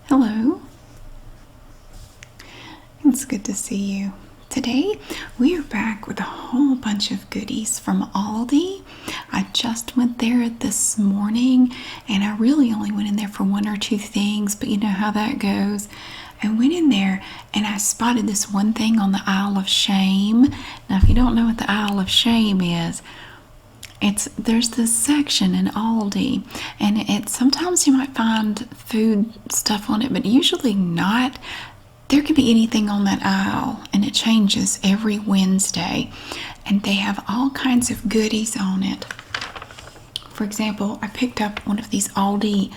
Hello. It's good to see you. Today we are back with a whole bunch of goodies from Aldi. I just went there this morning and I really only went in there for one or two things, but you know how that goes. I went in there and I spotted this one thing on the aisle of shame. Now if you don't know what the aisle of shame is, there's this section in Aldi, and sometimes you might find food stuff on it, but usually not. There could be anything on that aisle, and it changes every Wednesday, and they have all kinds of goodies on it. For example, I picked up one of these Aldi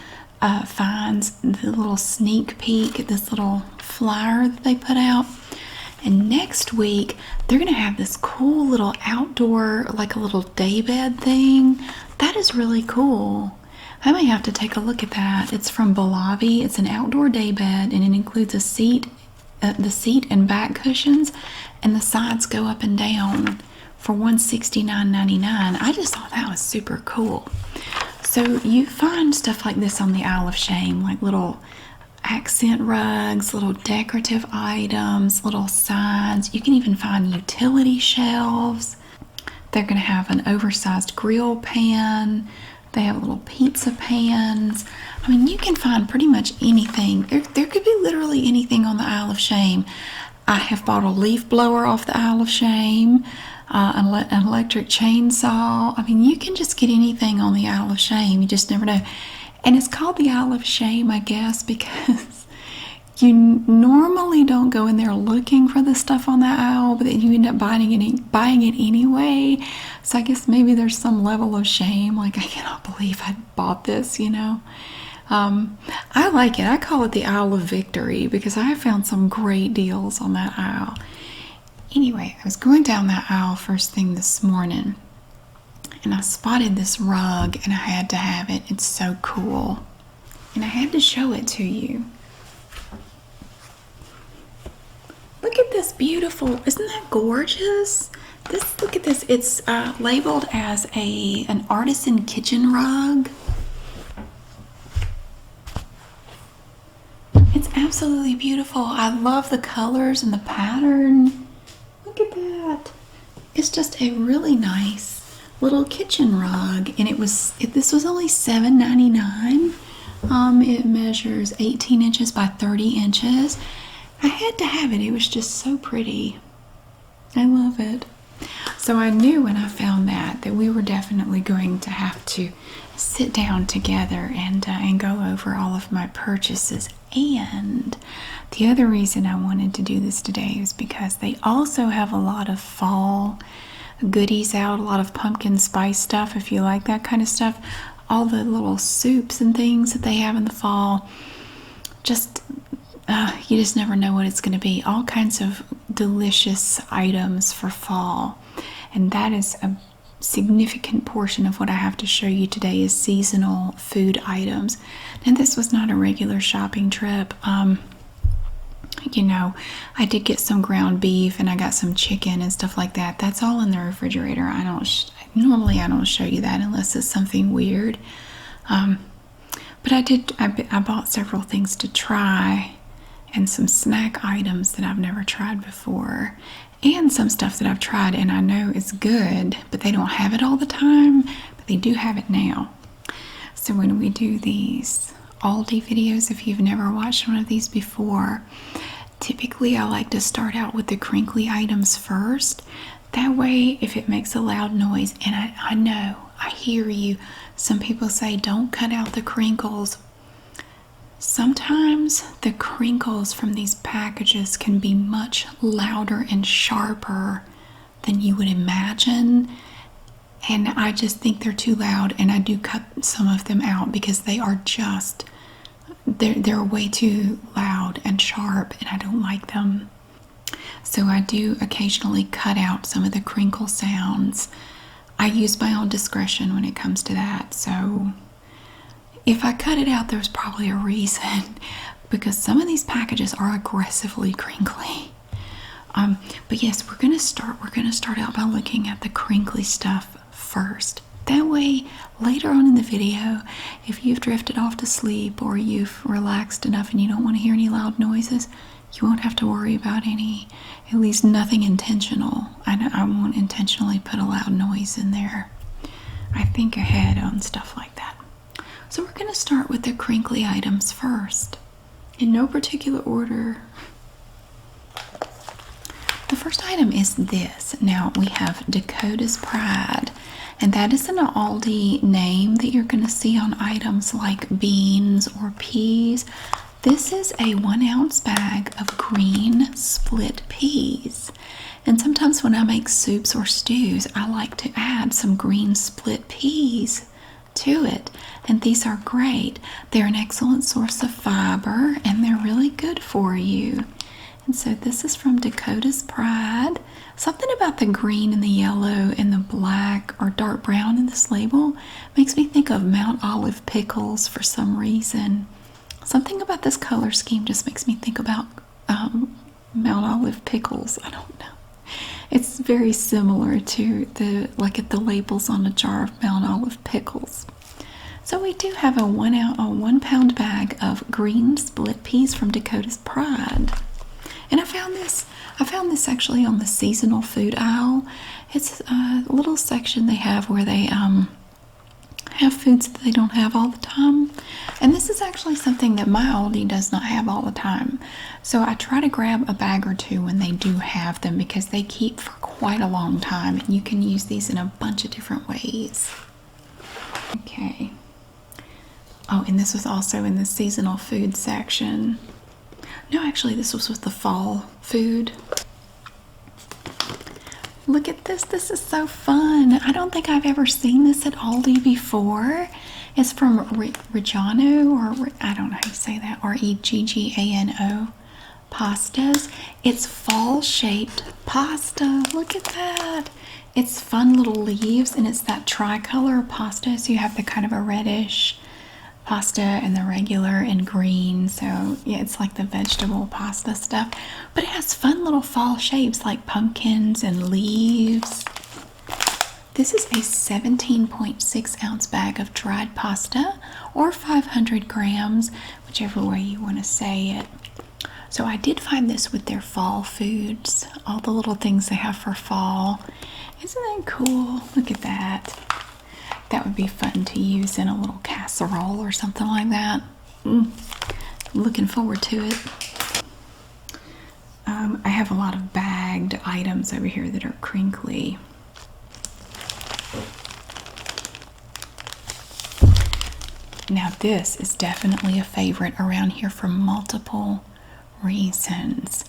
finds, the little sneak peek, this little flyer that they put out. And next week, they're going to have this cool little outdoor, like a little daybed thing. That is really cool. I may have to take a look at that. It's from Bolavi. It's an outdoor daybed, and it includes a seat, the seat and back cushions, and the sides go up and down for $169.99. I just thought that was super cool. So you find stuff like this on the Aisle of Shame, like little accent rugs, little decorative items, little signs. You can even find utility shelves. They're going to have an oversized grill pan. They have little pizza pans. I mean, you can find pretty much anything. There could be literally anything on the Aisle of Shame. I have bought a leaf blower off the Aisle of Shame, an electric chainsaw. I mean, you can just get anything on the Aisle of Shame. You just never know. And it's called the Aisle of Shame, I guess, because you normally don't go in there looking for the stuff on that aisle, but then you end up buying it anyway. So I guess maybe there's some level of shame, like I cannot believe I bought this, you know. I like it. I call it the Aisle of Victory because I have found some great deals on that aisle. Anyway, I was going down that aisle first thing this morning, and I spotted this rug and I had to have it. It's so cool. And I had to show it to you. Look at this beautiful, isn't that gorgeous? Look at this. It's labeled as an Artisan Kitchen Rug. It's absolutely beautiful. I love the colors and the pattern. Look at that. It's just a really nice little kitchen rug, and this was only $7.99. It measures 18 inches by 30 inches. I had to have it. It was just so pretty. I love it. So I knew when I found that we were definitely going to have to sit down together and go over all of my purchases. And the other reason I wanted to do this today is because they also have a lot of fall goodies out, a lot of pumpkin spice stuff if you like that kind of stuff. All the little soups and things that they have in the fall. You just never know what it's going to be. All kinds of delicious items for fall. And that is a significant portion of what I have to show you today is seasonal food items. And this was not a regular shopping trip. You know, I did get some ground beef and I got some chicken and stuff like that. That's all in the refrigerator. Normally I don't show you that unless it's something weird. But I bought several things to try and some snack items that I've never tried before and some stuff that I've tried and I know is good, but they don't have it all the time, but they do have it now. So when we do these Aldi videos, if you've never watched one of these before, typically I like to start out with the crinkly items first. That way, if it makes a loud noise, and I know, I hear you, some people say don't cut out the crinkles. Sometimes the crinkles from these packages can be much louder and sharper than you would imagine. And I just think they're too loud, and I do cut some of them out because they are just, they're way too loud and sharp, and I don't like them. So I do occasionally cut out some of the crinkle sounds. I use my own discretion when it comes to that. So if I cut it out, there's probably a reason, because some of these packages are aggressively crinkly. But yes, we're gonna start out by looking at the crinkly stuff first. That way, later on in the video, if you've drifted off to sleep or you've relaxed enough and you don't want to hear any loud noises, you won't have to worry about any, at least nothing intentional. I won't intentionally put a loud noise in there. I think ahead on stuff like that. So we're going to start with the crinkly items first, in no particular order. The first item is this. Now we have Dakota's Pride, and that is an Aldi name that you're going to see on items like beans or peas. This is a 1 ounce bag of green split peas. And sometimes when I make soups or stews, I like to add some green split peas to it. And these are great. They're an excellent source of fiber and they're really good for you. And so this is from Dakota's Pride. Something about the green and the yellow and the black or dark brown in this label makes me think of Mount Olive pickles for some reason. Something about this color scheme just makes me think about Mount Olive pickles. I don't know. It's very similar to the labels on a jar of Mount Olive pickles. So we do have a 1 pound bag of green split peas from Dakota's Pride. And I found this actually on the seasonal food aisle. It's a little section they have where they have foods that they don't have all the time. And this is actually something that my Aldi does not have all the time. So I try to grab a bag or two when they do have them because they keep for quite a long time and you can use these in a bunch of different ways. Okay. Oh, and this was also in the seasonal food section. No, actually this was with the fall food. Look at this. This is so fun. I don't think I've ever seen this at Aldi before. It's from Reggiano, or I don't know how you say that, Reggano pastas. It's fall-shaped pasta. Look at that. It's fun little leaves, and it's that tricolor pasta. So you have the kind of a reddish pasta and the regular and green. So yeah, it's like the vegetable pasta stuff, but it has fun little fall shapes like pumpkins and leaves. This is a 17.6 ounce bag of dried pasta, or 500 grams, whichever way you want to say it. So I did find this with their fall foods, all the little things they have for fall. Isn't that cool? Look at that. That would be fun to use in a little casserole or something like that. Looking forward to it. I have a lot of bagged items over here that are crinkly. Now this is definitely a favorite around here for multiple reasons.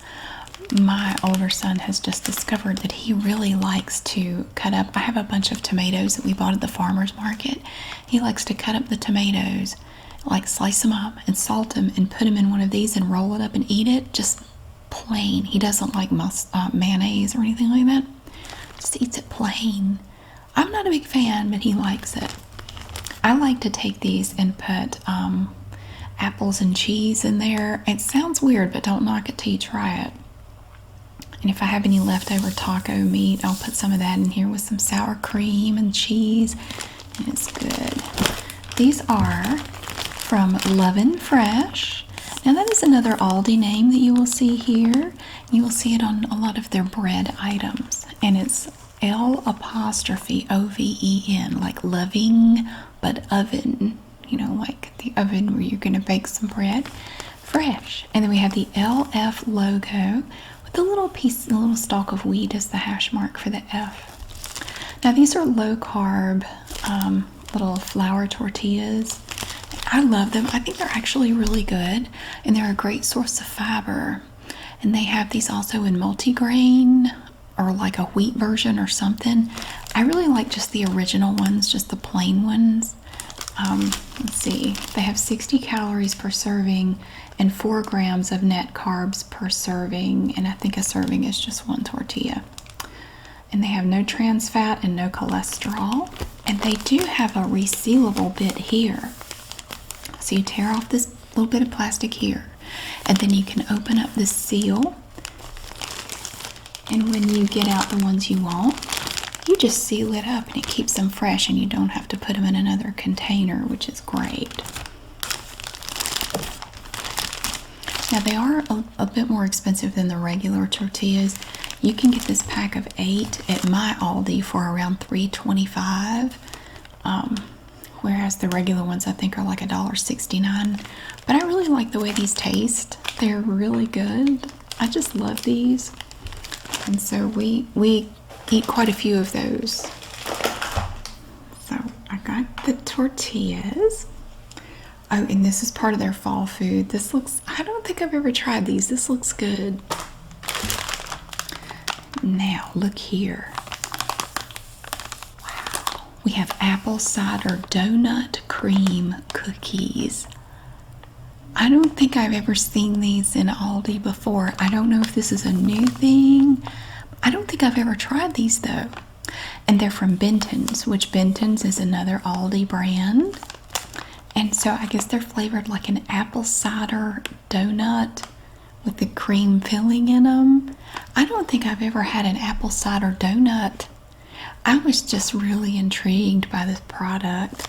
My older son has just discovered that he really likes to cut up. I have a bunch of tomatoes that we bought at the farmer's market. He likes to cut up the tomatoes, like slice them up and salt them and put them in one of these and roll it up and eat it just plain. He doesn't like mayonnaise or anything like that. Just eats it plain. I'm not a big fan, but he likes it. I like to take these and put apples and cheese in there. It sounds weird, but don't knock it till you try it. And if I have any leftover taco meat, I'll put some of that in here with some sour cream and cheese. And it's good. These are from Lovin' Fresh. Now that is another Aldi name that you will see here. You will see it on a lot of their bread items. And it's L'Oven, like loving, but oven. You know, like the oven where you're going to bake some bread. Fresh. And then we have the LF logo. The little piece, the little stalk of wheat is the hash mark for the F. Now these are low carb little flour tortillas. I love them. I think they're actually really good and they're a great source of fiber. And they have these also in multigrain or like a wheat version or something. I really like just the original ones, just the plain ones. Let's see, they have 60 calories per serving and 4 grams of net carbs per serving, and I think a serving is just 1 tortilla. And they have no trans fat and no cholesterol, and they do have a resealable bit here. So you tear off this little bit of plastic here, and then you can open up the seal, and when you get out the ones you want, you just seal it up and it keeps them fresh and you don't have to put them in another container, which is great. Now they are a bit more expensive than the regular tortillas. You can get this pack of 8 at my Aldi for around $3.25. Whereas the regular ones I think are like $1.69. But I really like the way these taste. They're really good. I just love these. And so we eat quite a few of those. So I got the tortillas. Oh, and this is part of their fall food. This looks, I don't think I've ever tried these. This looks good. Now, look here. Wow. We have apple cider donut cream cookies. I don't think I've ever seen these in Aldi before. I don't know if this is a new thing. I don't think I've ever tried these though. And they're from Benton's, which Benton's is another Aldi brand. And so I guess they're flavored like an apple cider donut with the cream filling in them. I don't think I've ever had an apple cider donut. I was just really intrigued by this product.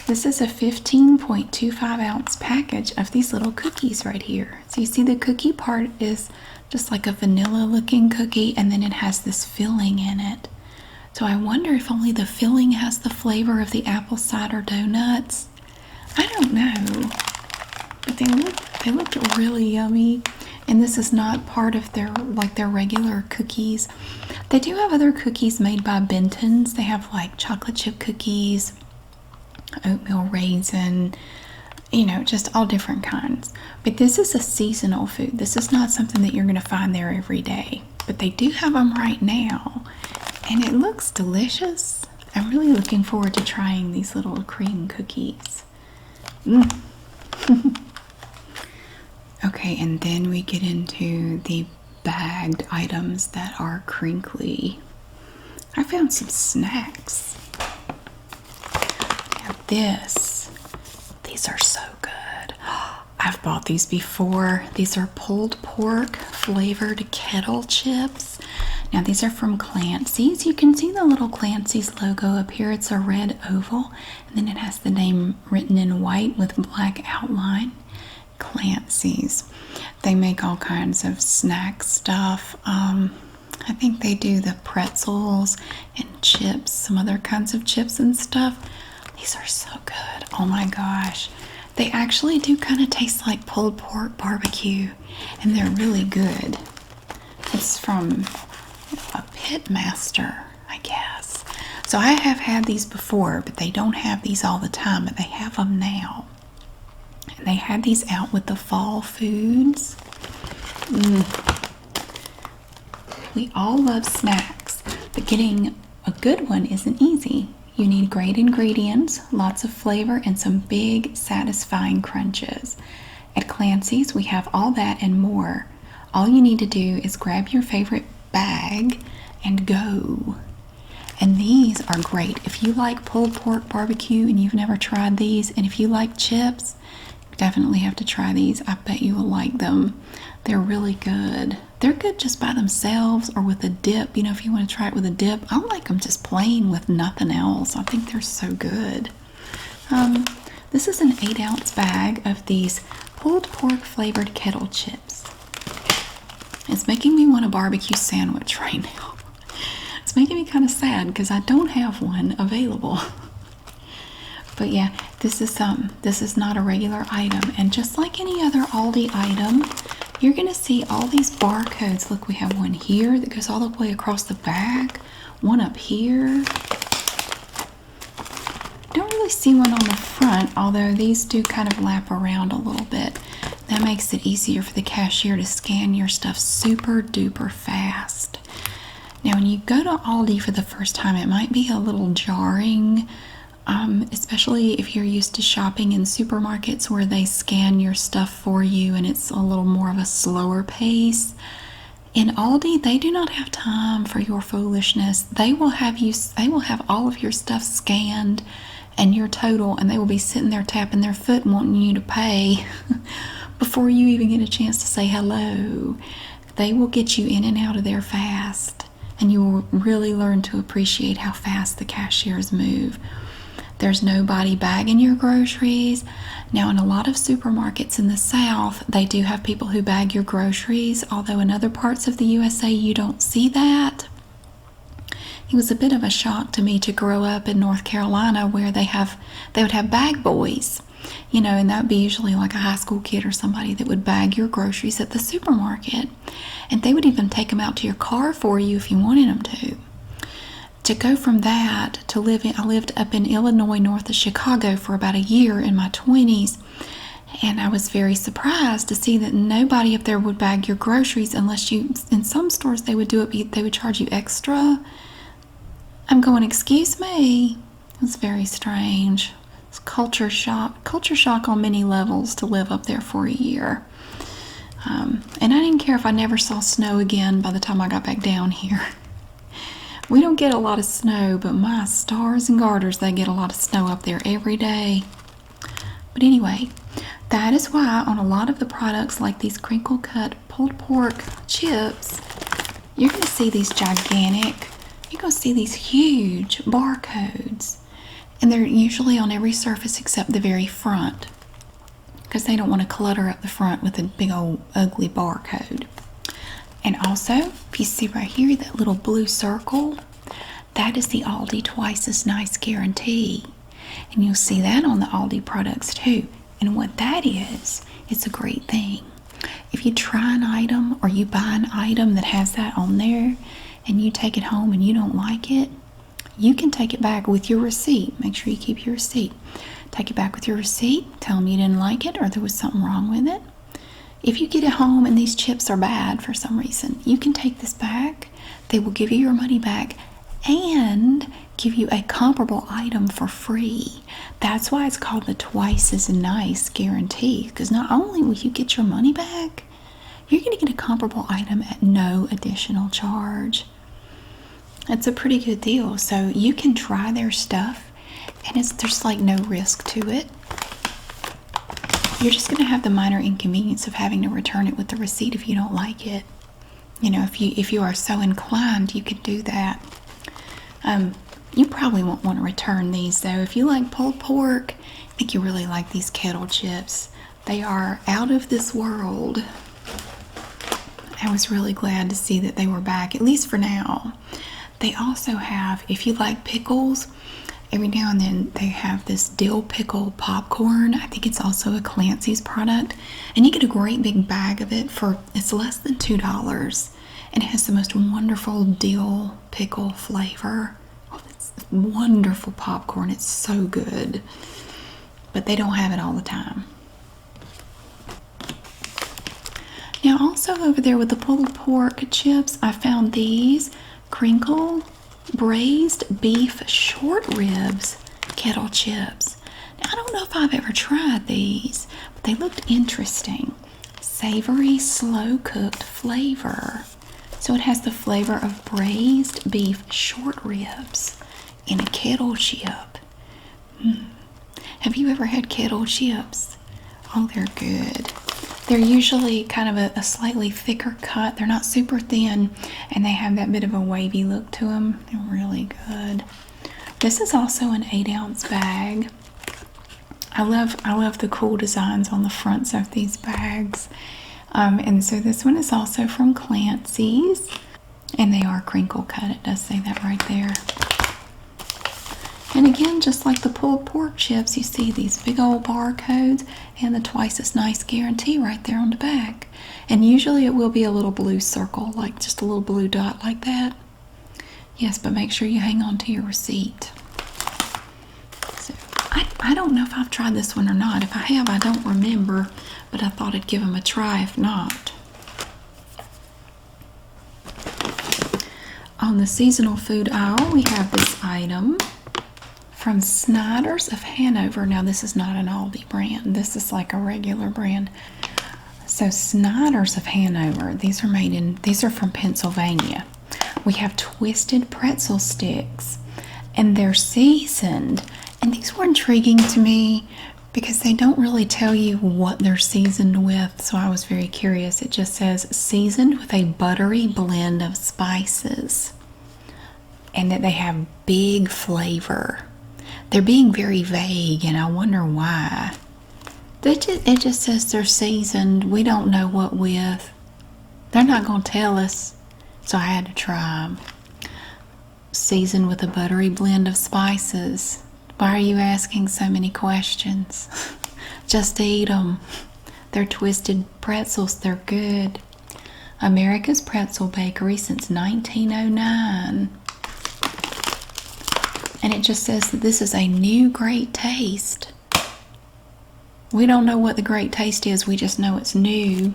This is a 15.25 ounce package of these little cookies right here. So you see the cookie part is just like a vanilla looking cookie, and then it has this filling in it. So I wonder if only the filling has the flavor of the apple cider donuts. I don't know, but they look really yummy. And this is not part of their regular cookies. They do have other cookies made by Benton's. They have like chocolate chip cookies, oatmeal raisin, just all different kinds. But this is a seasonal food. This is not something that you're going to find there every day. But they do have them right now, and it looks delicious. I'm really looking forward to trying these little cream cookies. Okay, and then we get into the bagged items that are crinkly. I found some snacks. Now these are so good. I've bought these before. These are pulled pork flavored Kettle Chips. Now these are from Clancy's. You can see the little Clancy's logo up here. It's a red oval, and then it has the name written in white with black outline. Clancy's. They make all kinds of snack stuff. I think they do the pretzels and chips, some other kinds of chips and stuff. These are so good. Oh my gosh. They actually do kind of taste like pulled pork barbecue, and they're really good. It's from a pitmaster, I guess. So I have had these before, but they don't have these all the time, but they have them now. And they had these out with the fall foods. We all love snacks, but getting a good one isn't easy. You need great ingredients, lots of flavor, and some big, satisfying crunches. At Clancy's, we have all that and more. All you need to do is grab your favorite bag and go. And these are great. If you like pulled pork barbecue and you've never tried these, and if you like chips, you definitely have to try these. I bet you will like them. They're really good. They're good just by themselves or with a dip. If you want to try it with a dip, I like them just plain with nothing else. I think they're so good. This is an 8-ounce bag of these pulled pork flavored Kettle Chips. It's making me want a barbecue sandwich right now. It's making me kind of sad because I don't have one available. But yeah, this is not a regular item. And just like any other Aldi item, you're going to see all these barcodes. Look, we have one here that goes all the way across the back, one up here. Don't really see one on the front, although these do kind of lap around a little bit. That makes it easier for the cashier to scan your stuff super duper fast. Now, when you go to Aldi for the first time, it might be a little jarring, especially if you're used to shopping in supermarkets where they scan your stuff for you and it's a little more of a slower pace. In Aldi, they do not have time for your foolishness. They will have all of your stuff scanned and your total, and they will be sitting there tapping their foot wanting you to pay before you even get a chance to say hello. They will get you in and out of there fast. and you will really learn to appreciate how fast the cashiers move. There's nobody bagging your groceries. Now, in a lot of supermarkets in the South, they do have people who bag your groceries, although in other parts of the USA, you don't see that. It was a bit of a shock to me to grow up in North Carolina where they would have bag boys, and that would be usually like a high school kid or somebody that would bag your groceries at the supermarket. And they would even take them out to your car for you if you wanted them to. To go from that to I lived up in Illinois, north of Chicago for about a year in my 20s. And I was very surprised to see that nobody up there would bag your groceries unless in some stores they would do it, they would charge you extra. I'm going, excuse me. It's very strange. It's culture shock on many levels to live up there for a year. And I didn't care if I never saw snow again by the time I got back down here. We don't get a lot of snow, but my stars and garters, they get a lot of snow up there every day. But anyway, that is why on a lot of the products like these crinkle cut pulled pork chips, you're going to see these you're going to see these huge barcodes. And they're usually on every surface except the very front, because they don't want to clutter up the front with a big old ugly barcode. And also, if you see right here, that little blue circle, that is the Aldi Twice as Nice guarantee. And you'll see that on the Aldi products too. And what that is, it's a great thing. If you try an item or you buy an item that has that on there and you take it home and you don't like it, you can take it back with your receipt. Make sure you keep your receipt. Take it back with your receipt. Tell them you didn't like it or there was something wrong with it. If you get it home and these chips are bad for some reason, you can take this back. They will give you your money back and give you a comparable item for free. That's why it's called the Twice as Nice guarantee, because not only will you get your money back, you're going to get a comparable item at no additional charge. It's a pretty good deal. So you can try their stuff and there's like no risk to it. You're just going to have the minor inconvenience of having to return it with the receipt if you don't like it. If you are so inclined, you could do that. You probably won't want to return these though. If you like pulled pork, I think you really like these kettle chips. They are out of this world. I was really glad to see that they were back, at least for now. They also have, if you like pickles, every now and then they have this dill pickle popcorn. I think it's also a Clancy's product. And you get a great big bag of it it's less than $2. And it has the most wonderful dill pickle flavor. Oh, it's wonderful popcorn. It's so good. But they don't have it all the time. Now also over there with the pulled pork chips, I found these Crinkle Braised Beef Short Ribs Kettle Chips. Now, I don't know if I've ever tried these, but they looked interesting. Savory, slow-cooked flavor. So it has the flavor of braised beef short ribs in a kettle chip. Have you ever had kettle chips? Oh, they're good. They're usually kind of a slightly thicker cut. They're not super thin, and they have that bit of a wavy look to them. They're really good. This is also an 8-ounce bag. I love the cool designs on the fronts of these bags. And so this one is also from Clancy's, and they are crinkle cut. It does say that right there. And again, just like the pulled pork chips, you see these big old barcodes and the Twice as Nice guarantee right there on the back. And usually it will be a little blue circle, like just a little blue dot like that. Yes, but make sure you hang on to your receipt. So, I don't know if I've tried this one or not. If I have, I don't remember, but I thought I'd give them a try if not. On the seasonal food aisle, we have this item from Snyder's of Hanover. Now, this is not an Aldi brand. This is like a regular brand. So, Snyder's of Hanover. These are from Pennsylvania. We have twisted pretzel sticks, and they're seasoned. And these were intriguing to me because they don't really tell you what they're seasoned with. So I was very curious. It just says seasoned with a buttery blend of spices. and that they have big flavor. They're being very vague, and I wonder why. It just says they're seasoned. We don't know what with. They're not going to tell us, so I had to try them. Seasoned with a buttery blend of spices. Why are you asking so many questions? Just eat them. They're twisted pretzels. They're good. America's Pretzel Bakery since 1909. And it just says that this is a new great taste. We don't know what the great taste is. We just know it's new.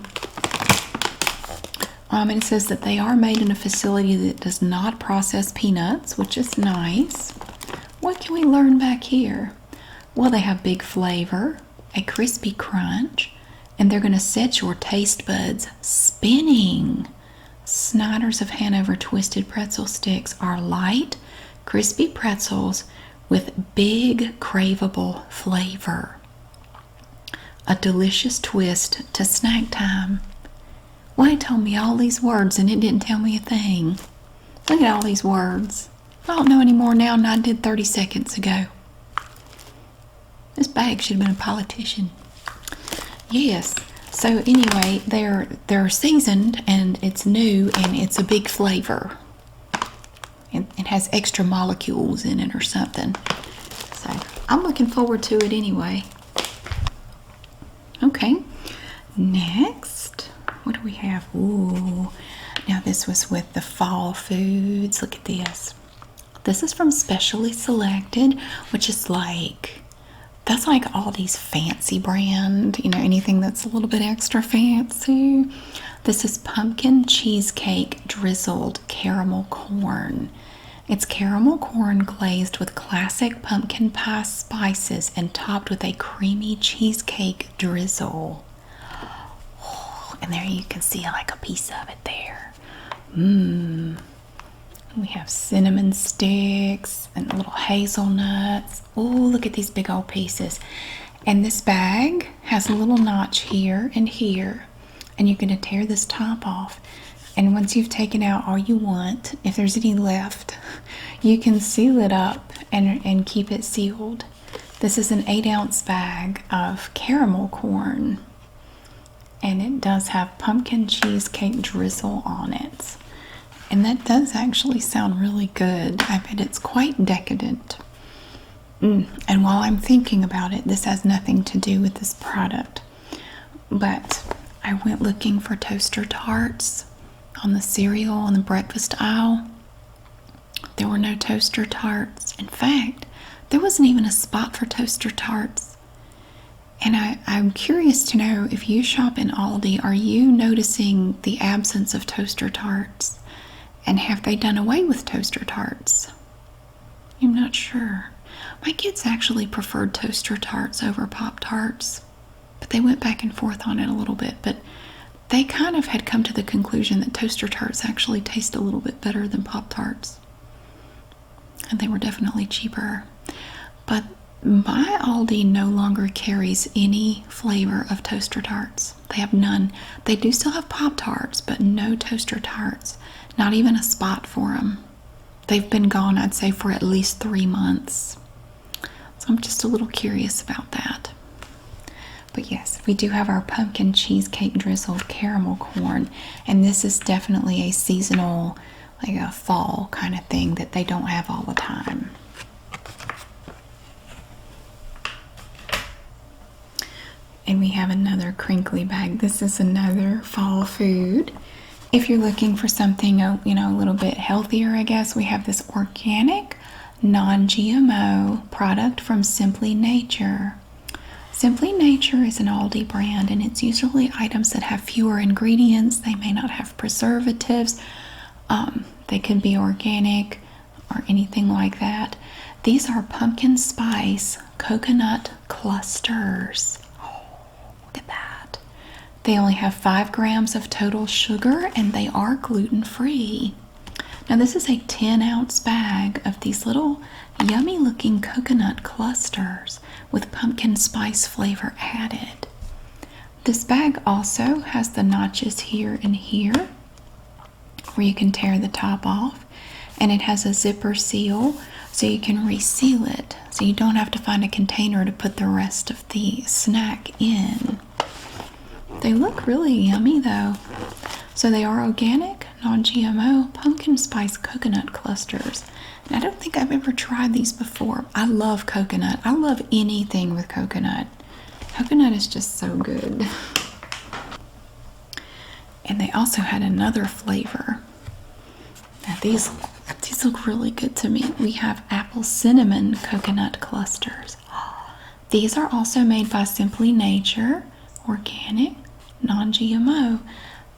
And it says that they are made in a facility that does not process peanuts, which is nice. What can we learn back here? Well, they have big flavor, a crispy crunch, and they're going to set your taste buds spinning. Snyder's of Hanover twisted pretzel sticks are light, crispy pretzels with big, craveable flavor. A delicious twist to snack time. Well, it told me all these words and it didn't tell me a thing. Look at all these words. I don't know any more now than I did 30 seconds ago. This bag should have been a politician. Yes. So anyway, they're seasoned and it's new and it's a big flavor. It has extra molecules in it or something. So I'm looking forward to it anyway. Okay. Next, what do we have? Ooh. Now this was with the fall foods. Look at this. This is from Specially Selected, which is like, that's like Aldi's fancy brand, you know, anything that's a little bit extra fancy. This is pumpkin cheesecake drizzled caramel corn. It's caramel corn glazed with classic pumpkin pie spices and topped with a creamy cheesecake drizzle. Oh, and there you can see like a piece of it there. We have cinnamon sticks and little hazelnuts. Oh, look at these big old pieces. And this bag has a little notch here and here. And you're going to tear this top off. And once you've taken out all you want, if there's any left, you can seal it up and keep it sealed. This is an 8-ounce bag of caramel corn. And it does have pumpkin cheesecake drizzle on it. And that does actually sound really good. I bet it's quite decadent. And while I'm thinking about it, this has nothing to do with this product. But I went looking for toaster tarts on the cereal on the breakfast aisle. There were no toaster tarts. In fact, there wasn't even a spot for toaster tarts. And I'm curious to know, if you shop in Aldi, are you noticing the absence of toaster tarts? And have they done away with toaster tarts? I'm not sure. My kids actually preferred toaster tarts over Pop-Tarts, but they went back and forth on it a little bit. But they kind of had come to the conclusion that toaster tarts actually taste a little bit better than Pop-Tarts. And they were definitely cheaper. But my Aldi no longer carries any flavor of toaster tarts. They have none. They do still have Pop-Tarts, but no toaster tarts. Not even a spot for them. They've been gone, I'd say, for at least 3 months. So I'm just a little curious about that. But yes, we do have our pumpkin cheesecake drizzled caramel corn. And this is definitely a seasonal, like a fall kind of thing that they don't have all the time. And we have another crinkly bag. This is another fall food. If you're looking for something, you know, a little bit healthier, I guess, we have this organic, non-GMO product from Simply Nature. Simply Nature is an Aldi brand, and it's usually items that have fewer ingredients. They may not have preservatives. They could be organic or anything like that. These are pumpkin spice coconut clusters. Oh, look at that. They only have 5 grams of total sugar, and they are gluten-free. Now this is a 10-ounce bag of these little yummy-looking coconut clusters with pumpkin spice flavor added. This bag also has the notches here and here where you can tear the top off. and it has a zipper seal so you can reseal it. So you don't have to find a container to put the rest of the snack in. They look really yummy though. So they are organic, non-GMO, pumpkin spice coconut clusters. And I don't think I've ever tried these before. I love coconut. I love anything with coconut. Coconut is just so good. And they also had another flavor. Now these look really good to me. We have apple cinnamon coconut clusters. These are also made by Simply Nature, organic, non-GMO.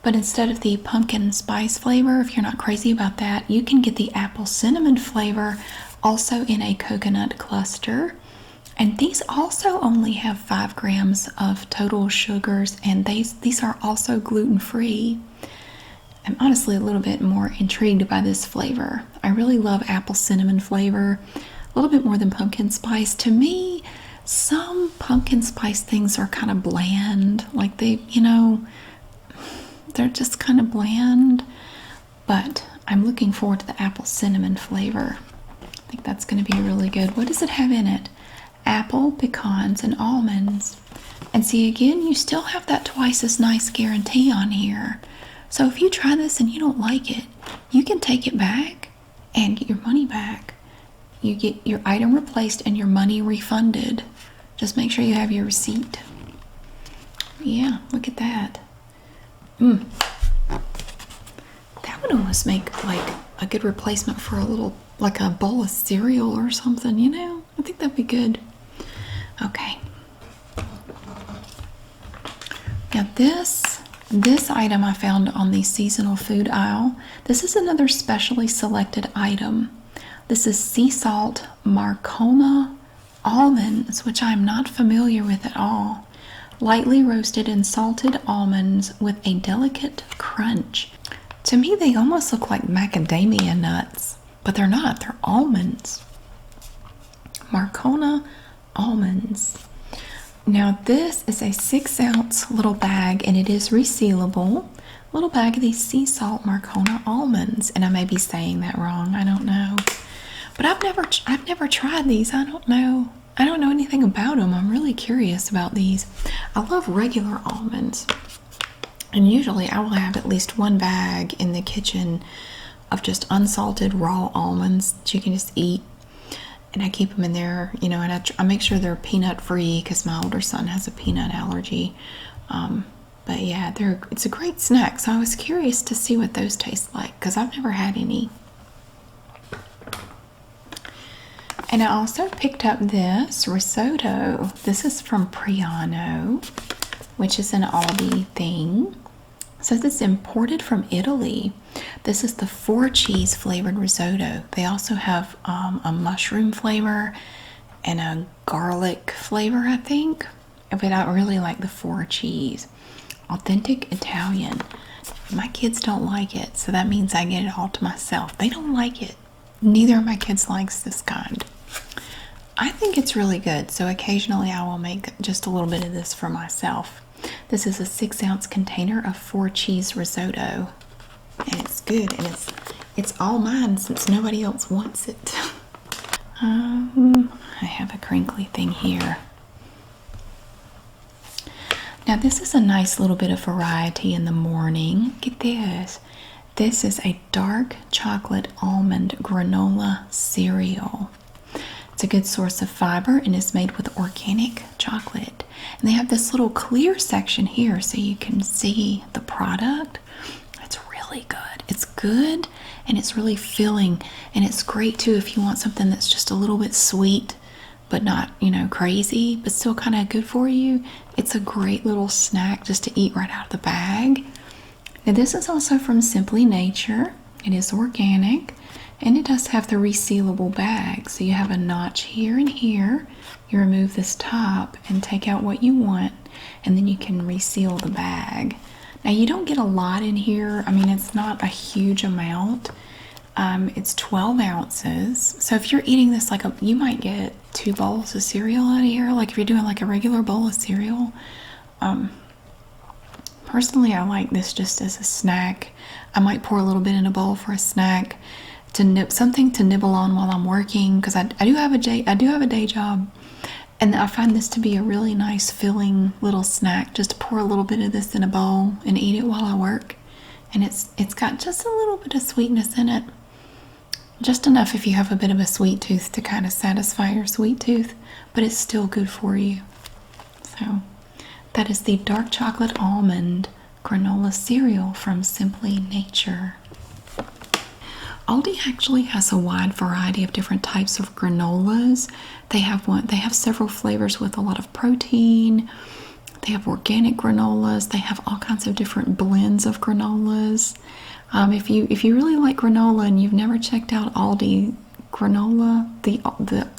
But instead of the pumpkin spice flavor, if you're not crazy about that, you can get the apple cinnamon flavor also in a coconut cluster. And these also only have 5 grams of total sugars, and these are also gluten-free. I'm honestly a little bit more intrigued by this flavor. I really love apple cinnamon flavor, a little bit more than pumpkin spice. To me, some pumpkin spice things are kind of bland, like they're just kind of bland. But I'm looking forward to the apple cinnamon flavor. I think that's going to be really good. What does it have in it? Apple, pecans, and almonds. And see, again, you still have that twice as nice guarantee on here. So if you try this and you don't like it, you can take it back and get your money back. You get your item replaced and your money refunded. Just make sure you have your receipt. Yeah, look at that. That would almost make like a good replacement for a little, like a bowl of cereal or something, I think that'd be good. Okay. Now this item I found on the seasonal food aisle. This is another specially selected item. This is sea salt Marcoma almonds, which I'm not familiar with at all. Lightly roasted and salted almonds with a delicate crunch. To me, they almost look like macadamia nuts, but they're not. They're almonds. Marcoma almonds. Now this is a 6-ounce little bag, and it is resealable. Little bag of these sea salt Marcoma almonds, and I may be saying that wrong. I don't know, but I've never tried these. I don't know anything about them. I'm really curious about these. I love regular almonds, and usually I will have at least one bag in the kitchen of just unsalted raw almonds that you can just eat. And I keep them in there, and I make sure they're peanut free because my older son has a peanut allergy. But yeah, it's a great snack. So I was curious to see what those taste like because I've never had any. And I also picked up this risotto. This is from Priano, which is an Aldi thing. So this is imported from Italy. This is the 4 cheese flavored risotto. They also have a mushroom flavor and a garlic flavor, I think. But I really like the 4 cheese. Authentic Italian. My kids don't like it, so that means I get it all to myself. They don't like it. Neither of my kids likes this kind. I think it's really good, so occasionally I will make just a little bit of this for myself. This is a 6-ounce container of 4 cheese risotto, and it's good, and it's all mine since nobody else wants it. I have a crinkly thing here. Now this is a nice little bit of variety in the morning. Look at this. This is a dark chocolate almond granola cereal. It's a good source of fiber and is made with organic chocolate. And they have this little clear section here so you can see the product. It's really good. It's good and it's really filling, and it's great too if you want something that's just a little bit sweet but not, crazy, but still kind of good for you. It's a great little snack just to eat right out of the bag. Now this is also from Simply Nature. It is organic. And it does have the resealable bag. So you have a notch here and here. You remove this top and take out what you want, and then you can reseal the bag. Now you don't get a lot in here. I mean, it's not a huge amount. It's 12 ounces. So if you're eating this you might get 2 bowls of cereal out of here. Like if you're doing like a regular bowl of cereal. Personally, I like this just as a snack. I might pour a little bit in a bowl for a snack. something to nibble on while I'm working, because I do have a day job, and I find this to be a really nice filling little snack. Just pour a little bit of this in a bowl and eat it while I work, and it's got just a little bit of sweetness in it, just enough if you have a bit of a sweet tooth to kind of satisfy your sweet tooth, but it's still good for you. So that is the dark chocolate almond granola cereal from Simply Nature. Aldi actually has a wide variety of different types of granolas. They have several flavors with a lot of protein. They have organic granolas. They have all kinds of different blends of granolas. If you really like granola and you've never checked out Aldi granola, the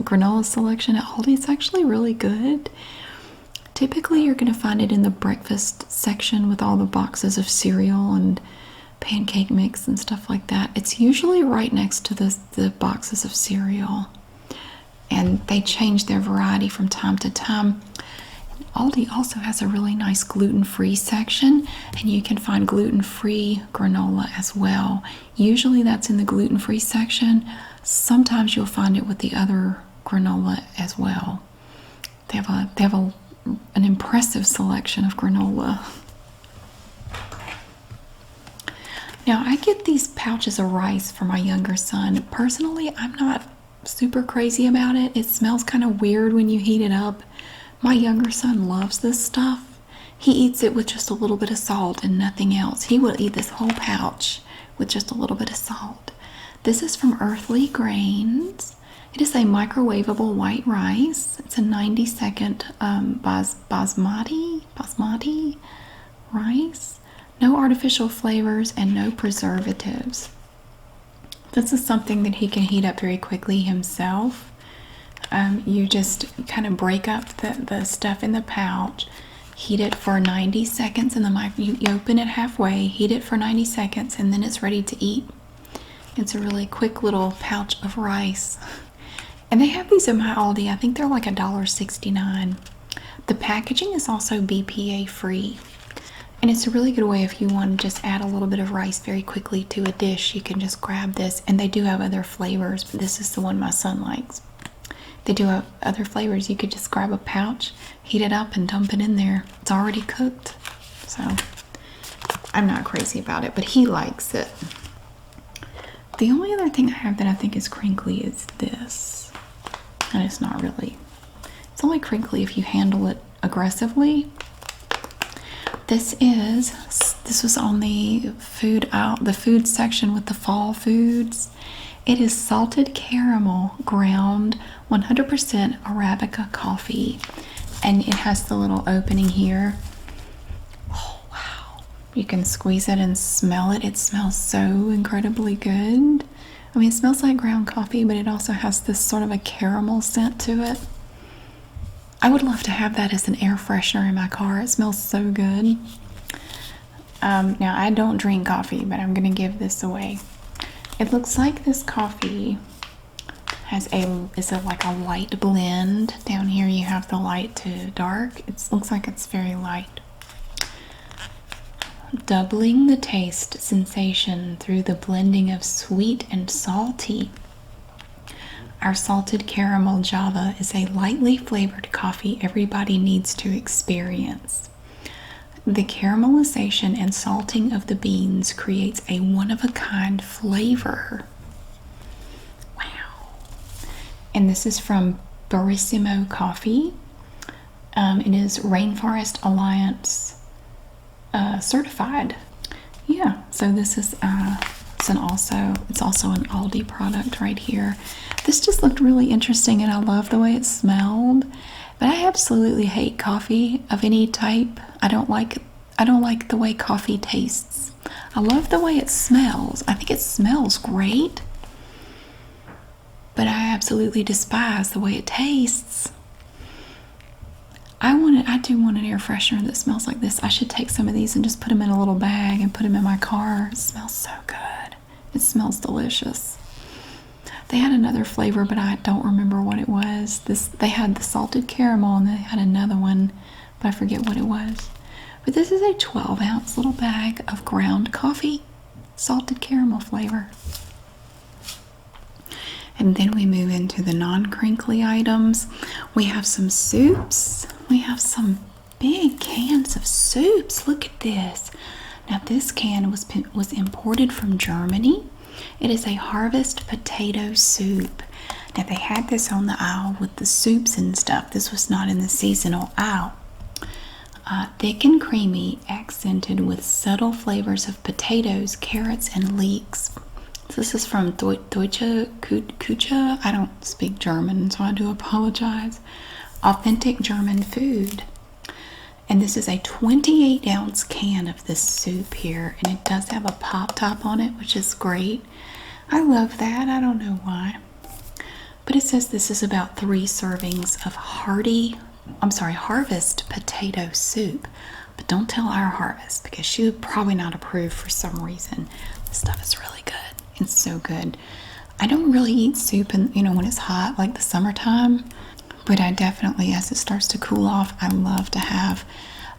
granola selection at Aldi, it's actually really good. Typically, you're going to find it in the breakfast section with all the boxes of cereal and pancake mix and stuff like that. It's usually right next to the boxes of cereal, and they change their variety from time to time. Aldi also has a really nice gluten-free section, and you can find gluten-free granola as well. Usually that's in the gluten-free section. Sometimes you'll find it with the other granola as well. They have an impressive selection of granola. Now, I get these pouches of rice for my younger son. Personally, I'm not super crazy about it. It smells kind of weird when you heat it up. My younger son loves this stuff. He eats it with just a little bit of salt and nothing else. He will eat this whole pouch with just a little bit of salt. This is from Earthly Grains. It is a microwavable white rice. It's a 90-second basmati rice. No artificial flavors and no preservatives. This is something that he can heat up very quickly himself. You just kind of break up the stuff in the pouch, heat it for 90 seconds in the microwave. You open it halfway, heat it for 90 seconds, and then it's ready to eat. It's a really quick little pouch of rice. And they have these at my Aldi. I think they're like $1.69. The packaging is also BPA free. And it's a really good way if you want to just add a little bit of rice very quickly to a dish. You can just grab this. And they do have other flavors, but this is the one my son likes. They do have other flavors. You could just grab a pouch, heat it up, and dump it in there. It's already cooked. So I'm not crazy about it, but he likes it. The only other thing I have that I think is crinkly is this. And it's not really. It's only crinkly if you handle it aggressively. This was on the food section with the fall foods. It is salted caramel ground 100% Arabica coffee, and it has the little opening here. Oh wow, you can squeeze it and smell it. It smells so incredibly good. I mean, it smells like ground coffee, but it also has this sort of a caramel scent to it. I would love to have that as an air freshener in my car. It smells so good. Now, I don't drink coffee, but I'm going to give this away. It looks like this coffee is like a light blend. Down here you have the light to dark. It looks like it's very light. Doubling the taste sensation through the blending of sweet and salty. Our salted caramel Java is a lightly flavored coffee everybody needs to experience. The caramelization and salting of the beans creates a one-of-a-kind flavor. Wow. And this is from Barissimo Coffee. It is Rainforest Alliance certified. Yeah, so this is it's also an Aldi product right here. This just looked really interesting, and I love the way it smelled. But I absolutely hate coffee of any type. I don't like the way coffee tastes. I love the way it smells. I think it smells great. But I absolutely despise the way it tastes. I do want an air freshener that smells like this. I should take some of these and just put them in a little bag and put them in my car. It smells so good. It smells delicious. They had another flavor, but I don't remember what it was. They had the salted caramel, and they had another one, but I forget what it was. But this is a 12-ounce little bag of ground coffee, salted caramel flavor. And then we move into the non-crinkly items. We have some soups. We have some big cans of soups. Look at this. Now this can was imported from Germany. It is a harvest potato soup. Now they had this on the aisle with the soups and stuff. This was not in the seasonal aisle. Thick and creamy, accented with subtle flavors of potatoes, carrots, and leeks. This is from Deutsche Küche. I don't speak German, so I do apologize. Authentic German food. And this is a 28-ounce can of this soup here. And it does have a pop top on it, which is great. I love that. I don't know why. But it says this is about 3 servings of harvest potato soup. But don't tell our harvest, because she would probably not approve for some reason. This stuff is really good. It's so good. I don't really eat soup when it's hot, like the summertime. But I definitely, as it starts to cool off, I love to have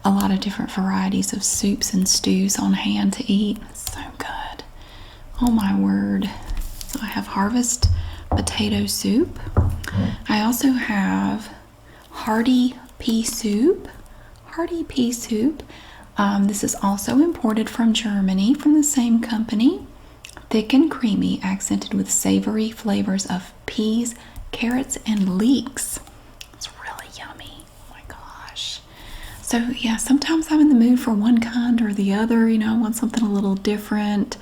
a lot of different varieties of soups and stews on hand to eat. It's so good. Oh my word. So I have harvest potato soup. I also have Hearty Pea Soup. Hearty Pea Soup. This is also imported from Germany, from the same company. Thick and creamy, accented with savory flavors of peas, carrots, and leeks. It's really yummy. Oh my gosh. So yeah, sometimes I'm in the mood for one kind or the other. I want something a little different,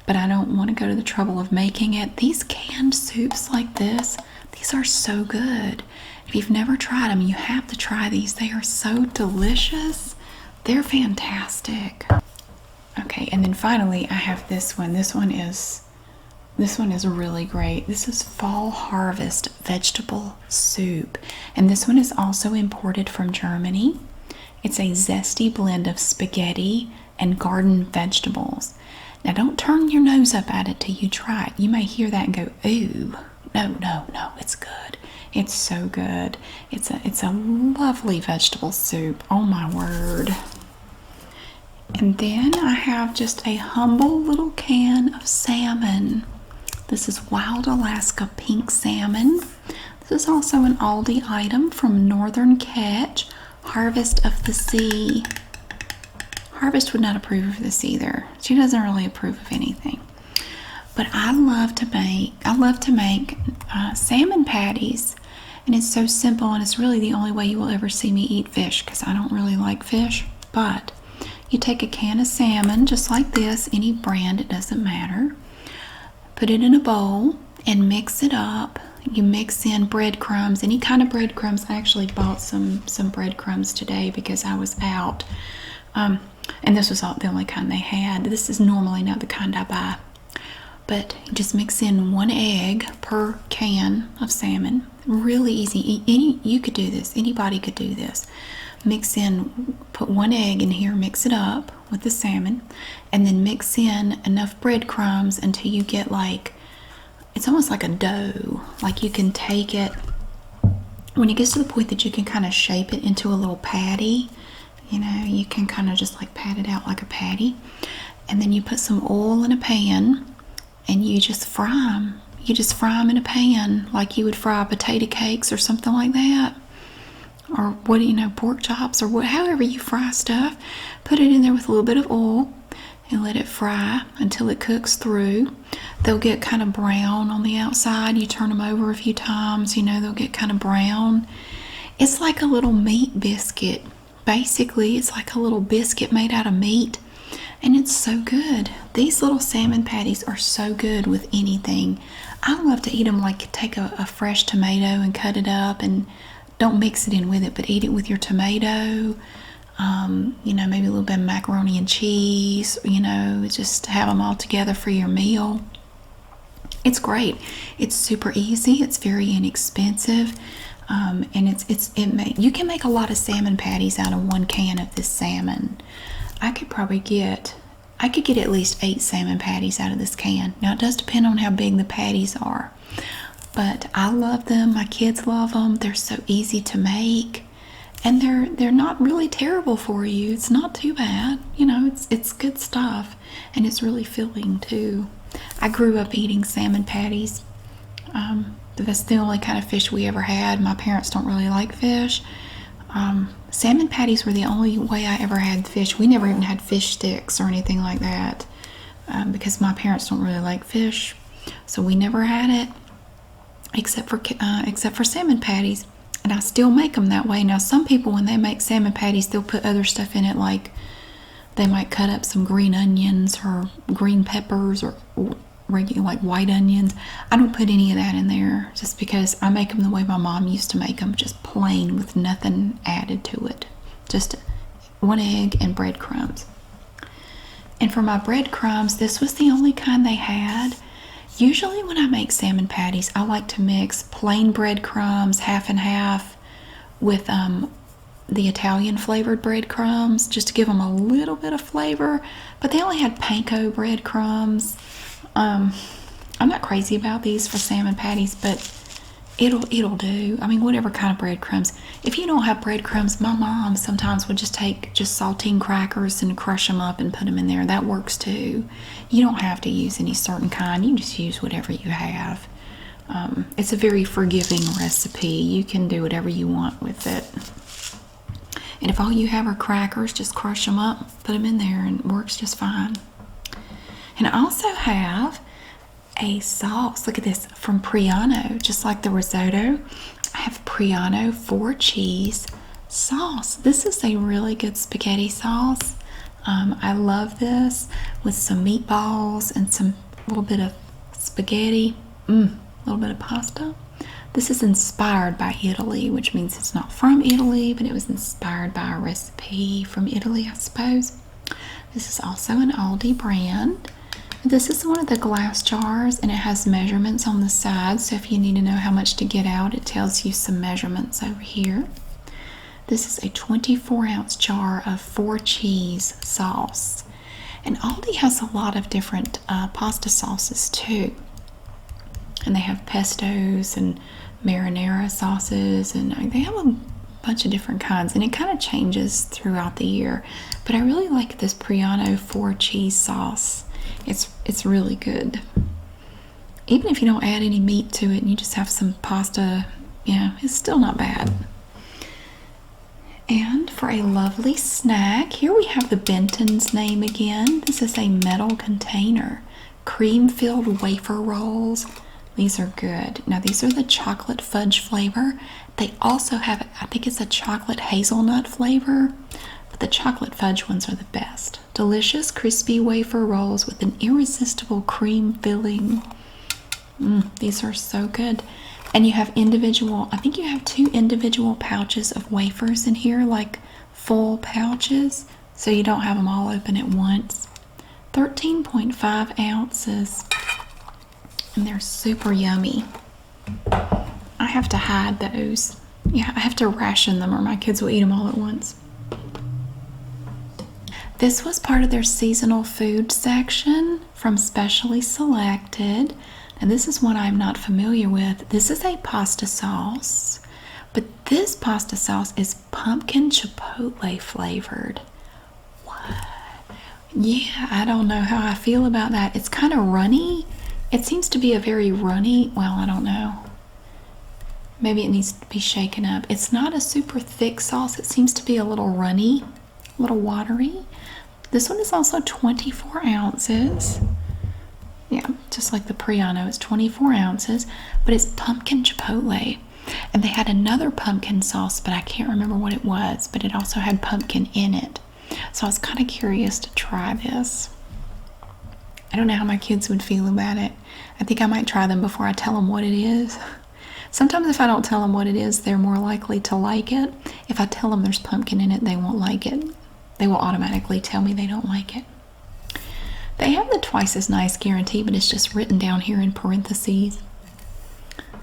but I don't want to go to the trouble of making it. These canned soups like this, these are so good. If you've never tried them, you have to try these. They are so delicious. They're fantastic. Okay, and then finally I have this one. This one is really great. This is Fall Harvest Vegetable Soup. And this one is also imported from Germany. It's a zesty blend of spaghetti and garden vegetables. Now don't turn your nose up at it till you try it. You may hear that and go, ooh. No, it's good. It's so good. It's a lovely vegetable soup. Oh my word. And then I have just a humble little can of salmon. This is Wild Alaska Pink Salmon. This is also an Aldi item from Northern Catch, Harvest of the Sea. Harvest would not approve of this either. She doesn't really approve of anything. But I love to make salmon patties. And it's so simple, and it's really the only way you will ever see me eat fish, because I don't really like fish. But you take a can of salmon, just like this, any brand, it doesn't matter. Put it in a bowl and mix it up. You mix in breadcrumbs, any kind of breadcrumbs. I actually bought some breadcrumbs today because I was out. And this was the only kind they had. This is normally not the kind I buy. But just mix in 1 egg per can of salmon. Really easy. You could do this. Anybody could do this. Put 1 egg in here, mix it up with the salmon, and then mix in enough breadcrumbs until you get it's almost like a dough. Like you can take it, when it gets to the point that you can kind of shape it into a little patty, you can kind of just pat it out like a patty. And then you put some oil in a pan and you just fry them. You just fry them in a pan like you would fry potato cakes or something like that. Or pork chops or however you fry stuff. Put it in there with a little bit of oil and let it fry until it cooks through. They'll get kind of brown on the outside. You turn them over a few times, they'll get kind of brown. It's like a little meat biscuit. Basically, it's like a little biscuit made out of meat. And it's so good. These little salmon patties are so good with anything. I love to eat them take a fresh tomato and cut it up, and don't mix it in with it, but eat it with your tomato. Maybe a little bit of macaroni and cheese, just have them all together for your meal. It's great. It's super easy. It's very inexpensive. And you can make a lot of salmon patties out of 1 can of this salmon. I could get at least 8 salmon patties out of this can. Now it does depend on how big the patties are. But I love them. My kids love them. They're so easy to make. And they're not really terrible for you. It's not too bad. It's good stuff. And it's really filling too. I grew up eating salmon patties That's the only kind of fish we ever had. My parents don't really like fish. Salmon patties were the only way I ever had fish. We never even had fish sticks or anything like that because my parents don't really like fish. So we never had it except for salmon patties. And I still make them that way. Now, some people, when they make salmon patties, they'll put other stuff in it, like they might cut up some green onions or green peppers or regular, like white onions. I don't put any of that in there just because I make them the way my mom used to make them, just plain with nothing added to it. Just 1 egg and breadcrumbs. And for my breadcrumbs, this was the only kind they had. Usually when I make salmon patties, I like to mix plain breadcrumbs, half and half, with the Italian flavored breadcrumbs, just to give them a little bit of flavor. But they only had panko breadcrumbs. I'm not crazy about these for salmon patties, but it'll do. I mean, whatever kind of breadcrumbs. If you don't have breadcrumbs, my mom sometimes would just take saltine crackers and crush them up and put them in there. That works too. You don't have to use any certain kind. You just use whatever you have. It's a very forgiving recipe. You can do whatever you want with it. And if all you have are crackers, just crush them up, put them in there, and it works just fine. And I also have a sauce, look at this, from Priano, just like the risotto. I have Priano 4-cheese sauce. This is a really good spaghetti sauce. I love this with some meatballs and some little bit of spaghetti, a little bit of pasta. This is inspired by Italy, which means it's not from Italy, but it was inspired by a recipe from Italy, I suppose. This is also an Aldi brand. This is one of the glass jars, and it has measurements on the side, so if you need to know how much to get out, it tells you some measurements over here. This is a 24-ounce jar of 4-cheese sauce. And Aldi has a lot of different pasta sauces too. And they have pestos and marinara sauces, and they have a bunch of different kinds, and it kind of changes throughout the year. But I really like this Priano 4-cheese sauce. It's really good. Even if you don't add any meat to it and you just have some pasta, it's still not bad. And for a lovely snack, here we have the Benton's name again. This is a metal container. Cream-filled wafer rolls. These are good. Now, these are the chocolate fudge flavor. They also have, I think it's a chocolate hazelnut flavor, but the chocolate fudge ones are the best. Delicious, crispy wafer rolls with an irresistible cream filling. These are so good. And you have I think you have 2 individual pouches of wafers in here, like full pouches, so you don't have them all open at once. 13.5 ounces. And they're super yummy. I have to hide those. Yeah, I have to ration them or my kids will eat them all at once. This was part of their seasonal food section from Specially Selected. And this is one I'm not familiar with. This is a pasta sauce, but this pasta sauce is pumpkin chipotle flavored. What? Yeah, I don't know how I feel about that. It's kind of runny. It seems to be a very runny, well, I don't know. Maybe it needs to be shaken up. It's not a super thick sauce. It seems to be a little runny, a little watery. This one is also 24 ounces. Yeah, just like the Priano, it's 24 ounces, but it's pumpkin chipotle. And they had another pumpkin sauce, but I can't remember what it was, but it also had pumpkin in it. So I was kind of curious to try this. I don't know how my kids would feel about it. I think I might try them before I tell them what it is. Sometimes if I don't tell them what it is, they're more likely to like it. If I tell them there's pumpkin in it, they won't like it. They will automatically tell me they don't like it. They have the twice as nice guarantee, but it's just written down here in parentheses.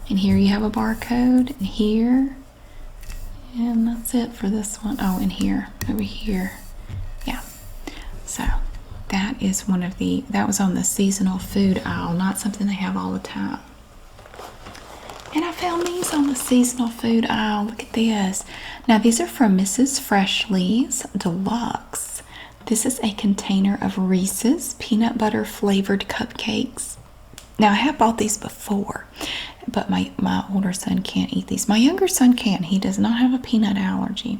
And here you have a barcode, and here. And that's it for this one. Oh, and here, over here. Yeah. So that is that was on the seasonal food aisle, not something they have all the time. And I found these on the seasonal food aisle. Look at this. Now, these are from Mrs. Freshly's Deluxe. This is a container of Reese's peanut butter flavored cupcakes. Now, I have bought these before, but my older son can't eat these. My younger son can. He does not have a peanut allergy.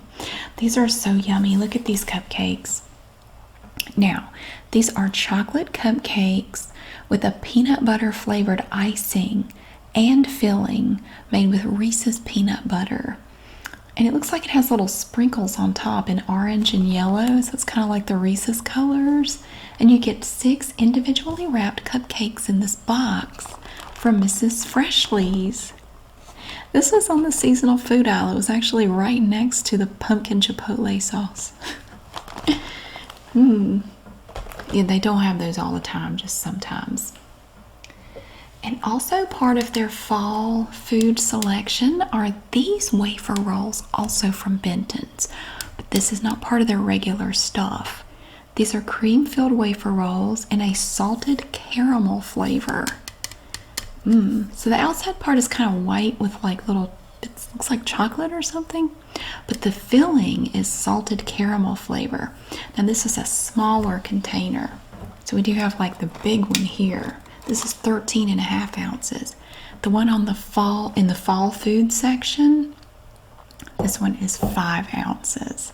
These are so yummy. Look at these cupcakes. Now, these are chocolate cupcakes with a peanut butter flavored icing and filling made with Reese's peanut butter. And it looks like it has little sprinkles on top in orange and yellow, so it's kind of like the Reese's colors. And you get 6 individually wrapped cupcakes in this box from Mrs. Freshly's. This was on the seasonal food aisle. It was actually right next to the pumpkin chipotle sauce. Yeah, they don't have those all the time, just sometimes. And also part of their fall food selection are these wafer rolls, also from Benton's. But this is not part of their regular stuff. These are cream-filled wafer rolls in a salted caramel flavor. So the outside part is kind of white with like little, it looks like chocolate or something. But the filling is salted caramel flavor. Now this is a smaller container. So we do have like the big one here. This is 13.5 ounces. The one on the in the fall food section, this one is 5 ounces.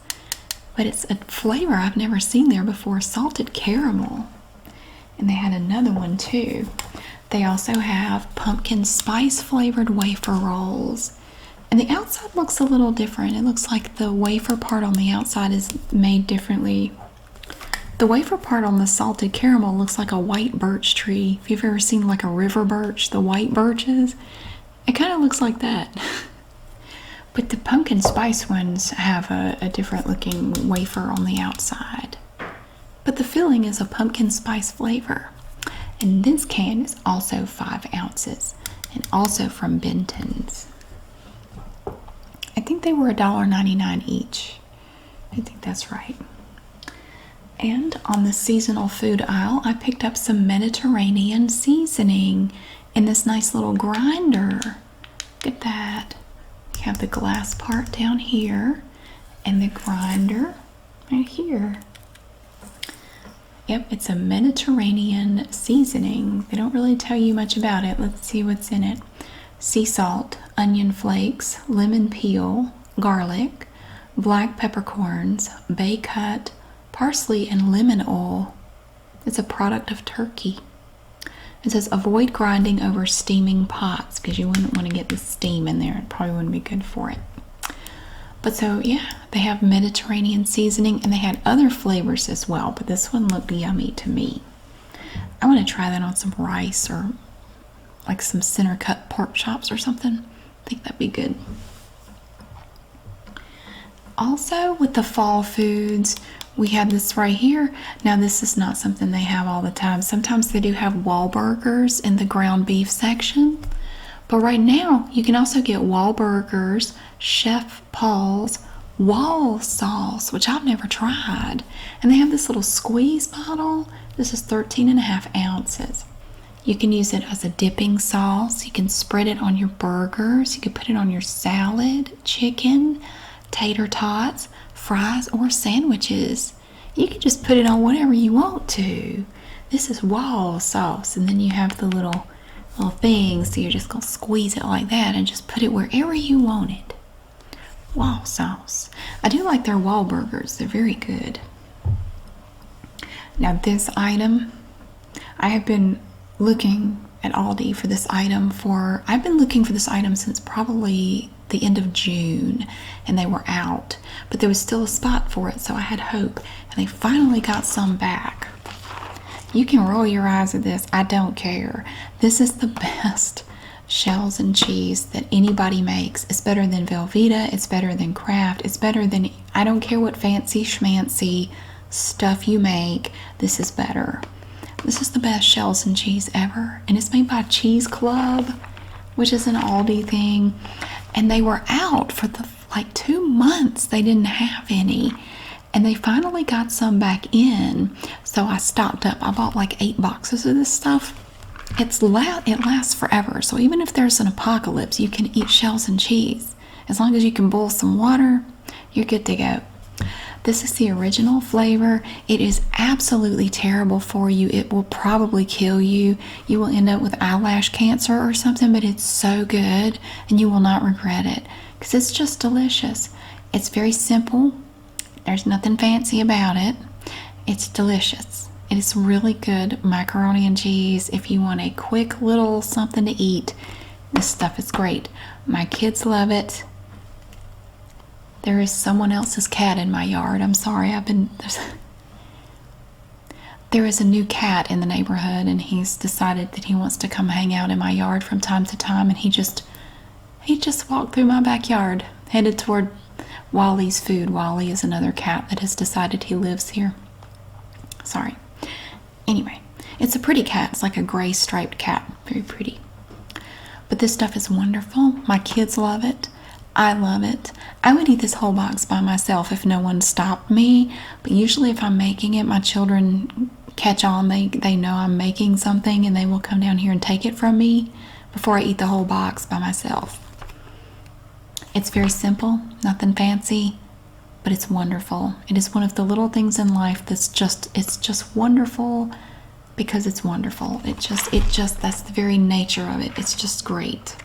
But it's a flavor I've never seen there before, salted caramel. And they had another one too. They also have pumpkin spice flavored wafer rolls. And the outside looks a little different. It looks like the wafer part on the outside is made differently. The wafer part on the salted caramel looks like a white birch tree. If you've ever seen like a river birch, the white birches, it kind of looks like that. But the pumpkin spice ones have a different looking wafer on the outside. But the filling is a pumpkin spice flavor. And this can is also 5 ounces and also from Benton's. I think they were $1.99 each. I think that's right. And on the seasonal food aisle, I picked up some Mediterranean seasoning in this nice little grinder. Look at that. You have the glass part down here and the grinder right here. Yep, it's a Mediterranean seasoning. They don't really tell you much about it. Let's see what's in it. Sea salt, onion flakes, lemon peel, garlic, black peppercorns, bay cut, parsley, and lemon oil. It's a product of Turkey. It says avoid grinding over steaming pots because you wouldn't want to get the steam in there. It probably wouldn't be good for it. But so yeah, they have Mediterranean seasoning and they had other flavors as well, but this one looked yummy to me. I want to try that on some rice or like some center cut pork chops or something. I think that'd be good. Also with the fall foods, we have this right here. Now this is not something they have all the time. Sometimes they do have Wahlburgers in the ground beef section. But right now, you can also get Wahlburgers, Chef Paul's Wall Sauce, which I've never tried. And they have this little squeeze bottle. This is 13.5 ounces. You can use it as a dipping sauce. You can spread it on your burgers. You can put it on your salad, chicken, tater tots, fries, or sandwiches. You can just put it on whatever you want to. This is wall sauce, and then you have the little things, so you're just gonna squeeze it like that and just put it wherever you want it. Wall sauce. I do like their Wahlburgers. They're very good. Now this item, I have been looking at Aldi for this item I've been looking for this item since probably the end of June, and they were out, but there was still a spot for it, so I had hope, and they finally got some back. You can roll your eyes at this. I don't care. This is the best shells and cheese that anybody makes. It's better than Velveeta. It's better than Kraft. It's better than, I don't care what fancy schmancy stuff you make. This is better. This is the best shells and cheese ever. And it's made by Cheese Club, which is an Aldi thing. And they were out for like 2 months. They didn't have any. And they finally got some back in, so I stocked up. I bought like 8 boxes of this stuff. It lasts forever, so even if there's an apocalypse, you can eat shells and cheese. As long as you can boil some water, you're good to go. This is the original flavor. It is absolutely terrible for you. It will probably kill you. You will end up with eyelash cancer or something, but it's so good and you will not regret it because it's just delicious. It's very simple. There's nothing fancy about it. It's delicious. It is really good macaroni and cheese. If you want a quick little something to eat, this stuff is great. My kids love it. There is someone else's cat in my yard. I'm sorry. There is a new cat in the neighborhood, and he's decided that he wants to come hang out in my yard from time to time, and he just walked through my backyard, headed toward Wally's food. Wally is another cat that has decided he lives here. Sorry. Anyway, it's a pretty cat. It's like a gray striped cat. Very pretty. But this stuff is wonderful. My kids love it. I love it. I would eat this whole box by myself if no one stopped me. But usually if I'm making it, my children catch on. They know I'm making something and they will come down here and take it from me before I eat the whole box by myself. It's very simple, nothing fancy, but it's wonderful. It is one of the little things in life it's just wonderful because it's wonderful. That's the very nature of it. It's just great.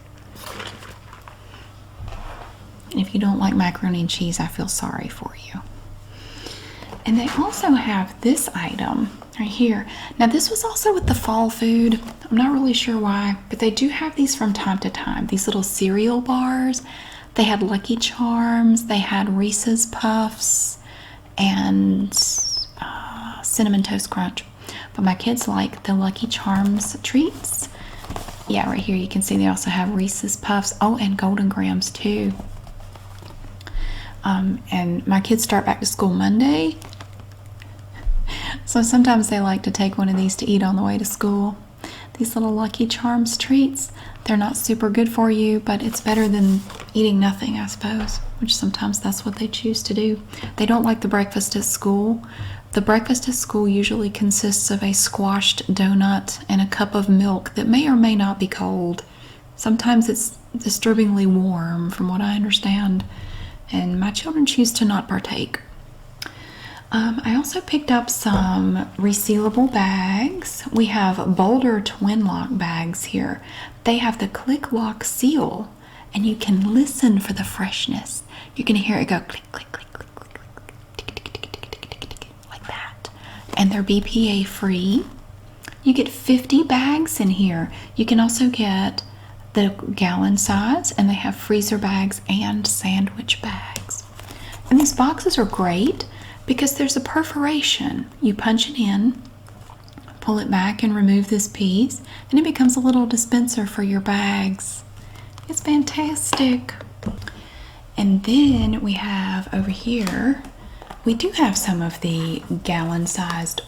And if you don't like macaroni and cheese, I feel sorry for you. And they also have this item right here. Now this was also with the fall food. I'm not really sure why, but they do have these from time to time. These little cereal bars. They had Lucky Charms. They had Reese's Puffs and Cinnamon Toast Crunch. But my kids like the Lucky Charms treats. Yeah, right here you can see they also have Reese's Puffs. Oh, and Golden Grahams too. And my kids start back to school Monday. So sometimes they like to take one of these to eat on the way to school. These little Lucky Charms treats. They're not super good for you, but it's better than eating nothing, I suppose, which sometimes that's what they choose to do. They don't like the breakfast at school. The breakfast at school usually consists of a squashed donut and a cup of milk that may or may not be cold. Sometimes it's disturbingly warm, from what I understand, and my children choose to not partake. I also picked up some resealable bags. We have Boulder Twinlock bags here. They have the click lock seal, and you can listen for the freshness. You can hear it go click, click, click, click, click, click, tick, tick, tick, tick, tick, tick, tick, like that. And they're BPA free. You get 50 bags in here. You can also get the gallon size, and they have freezer bags and sandwich bags. And these boxes are great because there's a perforation. You punch it in, pull it back and remove this piece, and it becomes a little dispenser for your bags. It's fantastic. And then we have over here, we do have some of the gallon-sized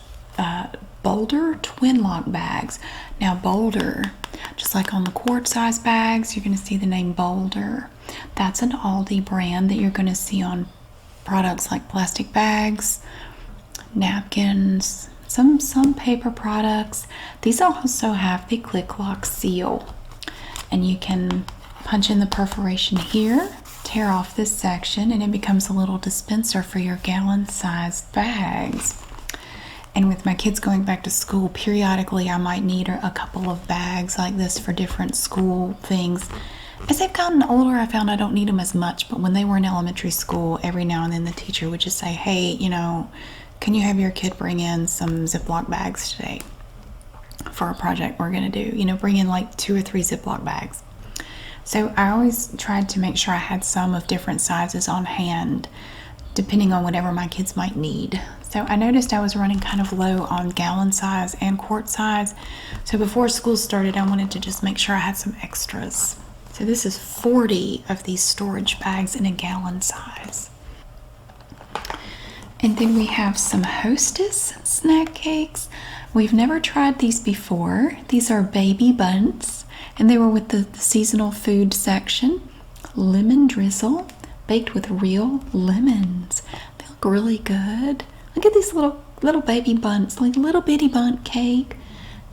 Boulder Twinlock bags. Now Boulder, just like on the quart-size bags, you're going to see the name Boulder. That's an Aldi brand that you're going to see on products like plastic bags, napkins, some paper products. These also have the click lock seal, and you can punch in the perforation here, tear off this section, and it becomes a little dispenser for your gallon-sized bags. And with my kids going back to school, periodically I might need a couple of bags like this for different school things. As they've gotten older, I found I don't need them as much, but when they were in elementary school, every now and then the teacher would just say, hey, can you have your kid bring in some Ziploc bags today for a project we're going to do? Bring in like 2 or 3 Ziploc bags. So I always tried to make sure I had some of different sizes on hand, depending on whatever my kids might need. So I noticed I was running kind of low on gallon size and quart size. So before school started, I wanted to just make sure I had some extras. So this is 40 of these storage bags in a gallon size. And then we have some Hostess snack cakes. We've never tried these before. These are baby buns, and they were with the seasonal food section. Lemon drizzle, baked with real lemons. They look really good. Look at these little baby buns, like little bitty bun cake.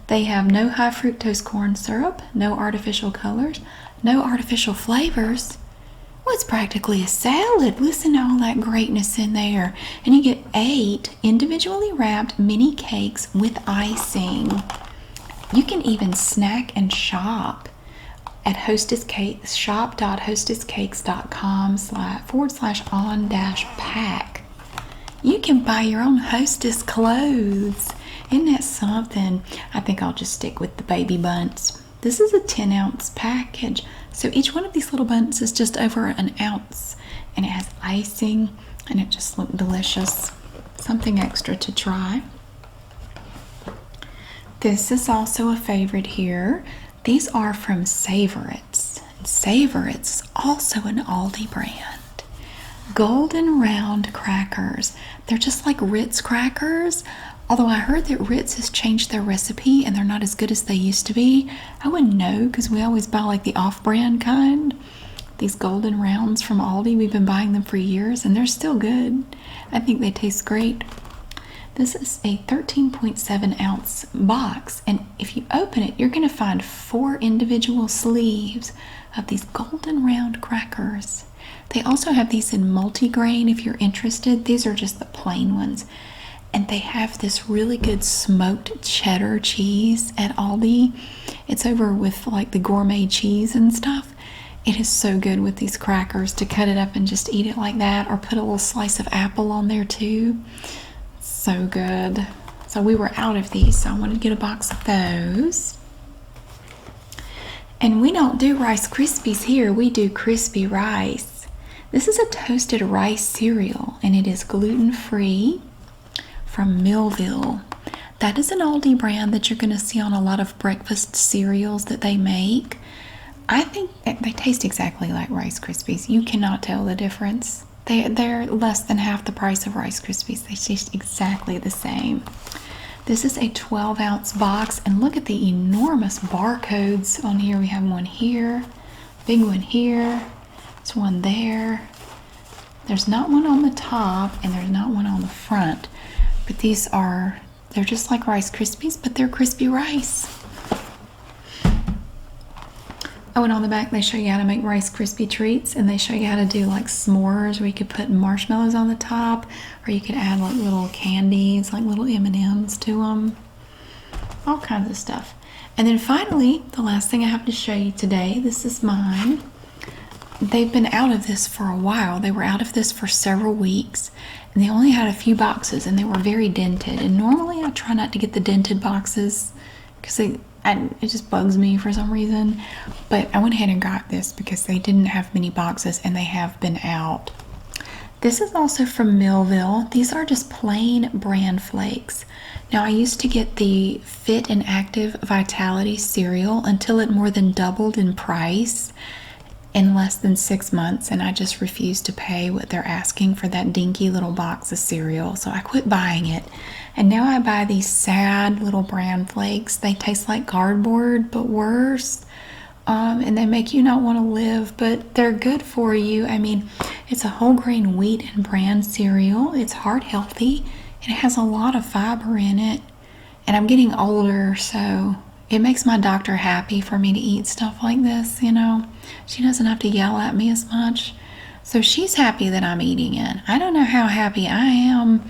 They have no high fructose corn syrup, no artificial colors, no artificial flavors. Well, it's practically a salad. Listen to all that greatness in there. And you get 8 individually wrapped mini cakes with icing. You can even snack and shop at shop.hostesscakes.com/on-pack. You can buy your own hostess clothes. Isn't that something? I think I'll just stick with the baby buns. This is a 10-ounce package. So each one of these little buns is just over an ounce. And it has icing and it just looks delicious. Something extra to try. This is also a favorite here. These are from Savorites. Savorites is also an Aldi brand. Golden round crackers. They're just like Ritz crackers. Although I heard that Ritz has changed their recipe and they're not as good as they used to be. I wouldn't know because we always buy like the off-brand kind. These golden rounds from Aldi, we've been buying them for years and they're still good. I think they taste great. This is a 13.7-ounce box, and if you open it, you're going to find 4 individual sleeves of these golden round crackers. They also have these in multigrain if you're interested. These are just the plain ones. And they have this really good smoked cheddar cheese at Aldi. It's over with like the gourmet cheese and stuff. It is so good with these crackers to cut it up and just eat it like that, or put a little slice of apple on there too. So good. So we were out of these, so I wanted to get a box of those. And we don't do Rice Krispies here, we do crispy rice. This is a toasted rice cereal, and it is gluten-free from Millville. That is an Aldi brand that you're going to see on a lot of breakfast cereals that they make. I think they taste exactly like Rice Krispies. You cannot tell the difference. They're less than half the price of Rice Krispies. They taste exactly the same. This is a 12-ounce box, and look at the enormous barcodes on here. We have one here, big one here, there's one there. There's not one on the top, and there's not one on the front. But they're just like Rice Krispies, but they're crispy rice. Oh, and on the back they show you how to make Rice Krispie treats, and they show you how to do like s'mores where you could put marshmallows on the top, or you could add like little candies, like little M&Ms to them. All kinds of stuff. And then finally, the last thing I have to show you today, this is mine. They've been out of this for a while. They were out of this for several weeks, and they only had a few boxes, and they were very dented. And normally I try not to get the dented boxes because it just bugs me for some reason. But I went ahead and got this because they didn't have many boxes, and they have been out. This is also from Millville. These are just plain bran flakes. Now, I used to get the Fit and Active Vitality cereal until it more than doubled in price in less than 6 months, and I just refused to pay what they're asking for that dinky little box of cereal, so I quit buying it. And now I buy these sad little bran flakes. They taste like cardboard, but worse. And they make you not want to live, but they're good for you. I mean, it's a whole grain wheat and bran cereal. It's heart healthy, and it has a lot of fiber in it. And I'm getting older, so it makes my doctor happy for me to eat stuff like this, you know. She doesn't have to yell at me as much. So she's happy that I'm eating it. I don't know how happy I am,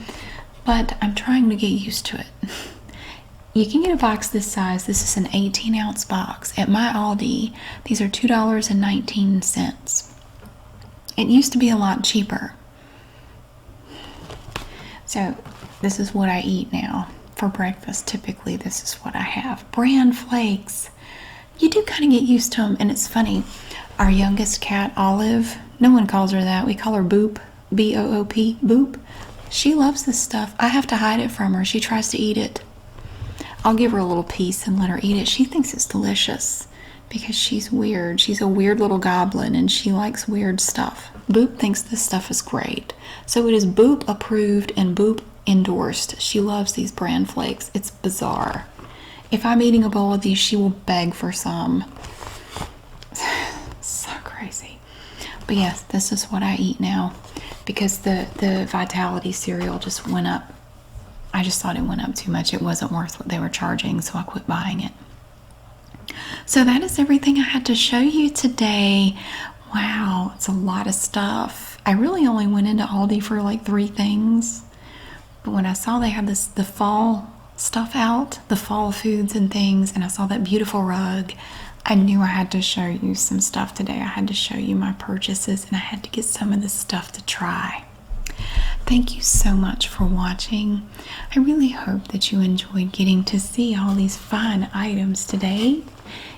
but I'm trying to get used to it. You can get a box this size. This is an 18-ounce box. At my Aldi, these are $2.19. It used to be a lot cheaper. So this is what I eat now for breakfast. Typically, this is what I have. Bran flakes. You do kind of get used to them, and it's funny. Our youngest cat, Olive, no one calls her that. We call her Boop, B-O-O-P, Boop. She loves this stuff. I have to hide it from her. She tries to eat it. I'll give her a little piece and let her eat it. She thinks it's delicious because she's weird. She's a weird little goblin, and she likes weird stuff. Boop thinks this stuff is great. So it is Boop approved and Boop endorsed. She loves these bran flakes. It's bizarre. If I'm eating a bowl of these, she will beg for some. So crazy. But yes, this is what I eat now because the Vitality cereal just went up. I just thought it went up too much. It wasn't worth what they were charging, so I quit buying it. So that is everything I had to show you today. Wow, it's a lot of stuff. I really only went into Aldi for like 3 things. But when I saw they had the fall stuff out, the fall foods and things, and I saw that beautiful rug, I knew I had to show you some stuff today. I had to show you my purchases, and I had to get some of this stuff to try. Thank you so much for watching. I really hope that you enjoyed getting to see all these fun items today.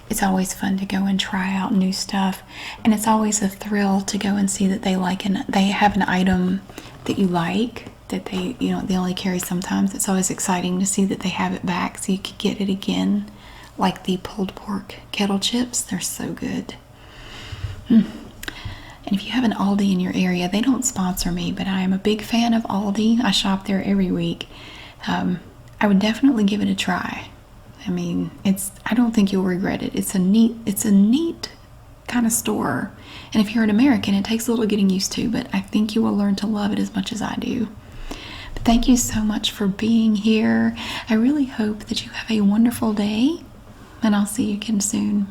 It's always fun to go and try out new stuff, and it's always a thrill to go and see that they have an item that you like, that they only carry sometimes. It's always exciting to see that they have it back so you could get it again, like the pulled pork kettle chips. They're so good. And if you have an Aldi in your area, they don't sponsor me, but I am a big fan of Aldi. I shop there every week. I would definitely give it a try. I mean, I don't think you'll regret it. It's a neat kind of store. And if you're an American, it takes a little getting used to, but I think you will learn to love it as much as I do. But thank you so much for being here. I really hope that you have a wonderful day, and I'll see you again soon.